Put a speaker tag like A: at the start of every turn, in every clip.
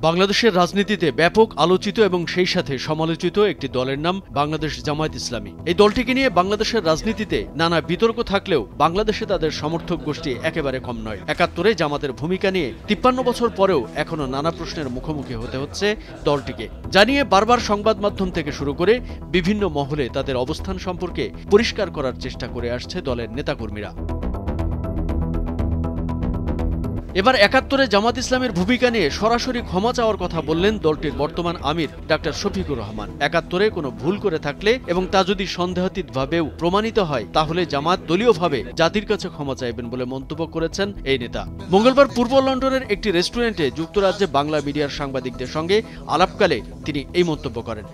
A: বাংলাদেশের রাজনীতিতে ব্যাপক আলোচিত এবং সেই সাথে সমালোচিত একটি দলের নাম বাংলাদেশ জামায়াত ইসলামী। এই দলটিকে নিয়ে বাংলাদেশের রাজনীতিতে নানা বিতর্ক থাকলেও বাংলাদেশে তাদের সমর্থক গোষ্ঠী একেবারে কম নয়। ৭১-এ জামাতের ভূমিকা নিয়ে ৫৩ বছর পরেও এখনো নানা প্রশ্নের মুখোমুখি হতে হচ্ছে দলটিকে, যা নিয়ে বারবার সংবাদ মাধ্যম থেকে শুরু করে বিভিন্ন মহলে তাদের অবস্থান সম্পর্কে পরিষ্কার করার চেষ্টা করে আসছে দলের নেতাকর্মীরা। এবার ৭১-এ জামাত ইসলামের ভূমিকা নিয়ে সরাসরি ক্ষমা চাওয়ার কথা বললেন দলটির বর্তমান আমির ডাক্তার শফিকুর রহমান। ৭১-এ কোনো ভুল করে থাকলে এবং তা যদি সন্দেহাতীতভাবেও প্রমাণিত হয় তাহলে জামাত দলীয়ভাবে জাতির কাছে ক্ষমা চাইবেন বলে মন্তব্য করেছেন এই নেতা। মঙ্গলবার পূর্ব লন্ডনের একটি রেস্টুরেন্টে যুক্তরাজ্যে বাংলা মিডিয়ার সাংবাদিকদের সঙ্গে আলাপকালে তিনি এই মন্তব্য করেন।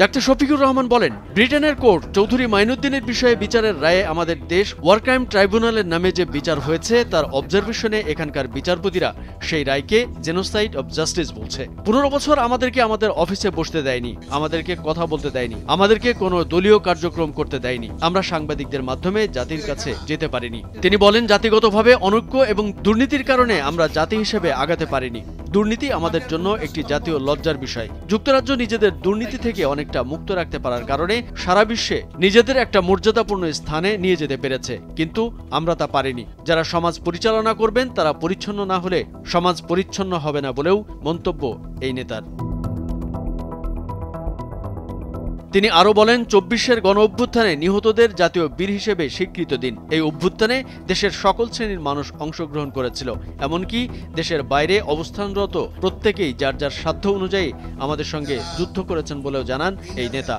A: ডাক্তার শফিকুর রহমান বলেন, ব্রিটেনের কোর্ট চৌধুরী মাইনুদ্দিনের বিষয়ে বিচারের রায়ে আমাদের দেশ ওয়ার ক্রাইম ট্রাইব্যুনালের নামে যে বিচার হয়েছে তার অবজারভেশনে এখানকার বিচারপতিরা সেই রায়কে জেনোসাইড অব জাস্টিস বলছে। ১৫ বছর আমাদেরকে আমাদের অফিসে বসতে দেয়নি, আমাদেরকে কথা বলতে দেয়নি, আমাদেরকে কোনো দলীয় কার্যক্রম করতে দেয়নি, আমরা সাংবাদিকদের মাধ্যমে জাতির কাছে যেতে পারিনি। তিনি বলেন, জাতিগতভাবে অনৈক্য এবং দুর্নীতির কারণে আমরা জাতি হিসেবে আগাতে পারিনি। দুর্নীতি আমাদের জন্য একটি জাতীয় লজ্জার বিষয়। যুক্তরাজ্য নিজেদের দুর্নীতি থেকে অনেকটা মুক্ত রাখতে পারার কারণে সারা বিশ্বে নিজেদের একটা মর্যাদাপূর্ণ স্থানে নিয়ে যেতে পেরেছে, কিন্তু আমরা তা পারিনি। যারা সমাজ পরিচালনা করবেন তারা পরিচ্ছন্ন না হলে সমাজ পরিচ্ছন্ন হবে না বলেও মন্তব্য এই নেতার। তিনি আরও বলেন, ২৪-এর গণ অভ্যুত্থানে নিহতদের জাতীয় বীর হিসেবে স্বীকৃত দিন। এই অভ্যুত্থানে দেশের সকল শ্রেণীর মানুষ অংশগ্রহণ করেছিল, এমনকি দেশের বাইরে অবস্থানরত প্রত্যেকেই যার যার সাধ্য অনুযায়ী আমাদের সঙ্গে যুদ্ধ করেছেন বলেও জানান এই নেতা।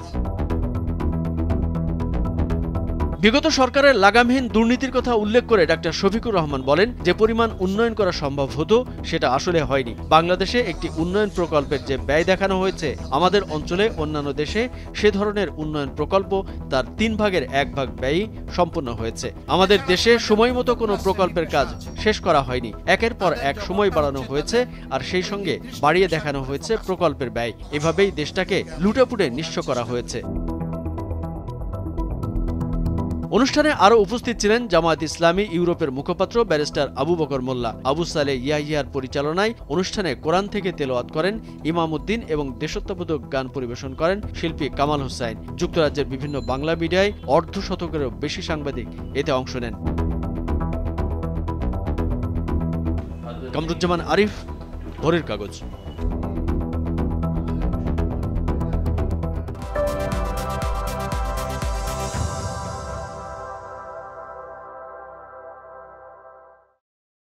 A: বিগত সরকারের লাগামহীন দুর্নীতির কথা উল্লেখ করে ডাক্তার শফিকুর রহমান বলেন, যে পরিমাণ উন্নয়ন করা সম্ভব হতো সেটা আসলে হয়নি। বাংলাদেশে একটি উন্নয়ন প্রকল্পের যে ব্যয় দেখানো হয়েছে, আমাদের অঞ্চলে অন্যান্য দেশে সে ধরনের উন্নয়ন প্রকল্প তার ৩ ভাগের ১ ভাগ ব্যয়ই সম্পন্ন হয়েছে। আমাদের দেশে সময় মতো কোনো প্রকল্পের কাজ শেষ করা হয়নি, একের পর এক সময় বাড়ানো হয়েছে আর সেই সঙ্গে বাড়িয়ে দেখানো হয়েছে প্রকল্পের ব্যয়। এভাবেই দেশটাকে লুটেপুটে নিঃস্ব করা হয়েছে। অনুষ্ঠানে আরও উপস্থিত ছিলেন জামায়াত ইসলামী ইউরোপের মুখপাত্র ব্যারিস্টার আবু বকর মোল্লা। আবু সালেহ ইয়াহিয়ার পরিচালনায় অনুষ্ঠানে কোরআন থেকে তেলাওয়াত করেন ইমাম উদ্দিন এবং দেশাত্মবোধক গান পরিবেশন করেন শিল্পী কামাল হোসাইন। যুক্তরাজ্যের বিভিন্ন বাংলা মিডিয়ায় অর্ধশতকেরও বেশি সাংবাদিক এতে অংশ নেন। কামরুজ্জামান আরিফ, ভোরের কাগজ।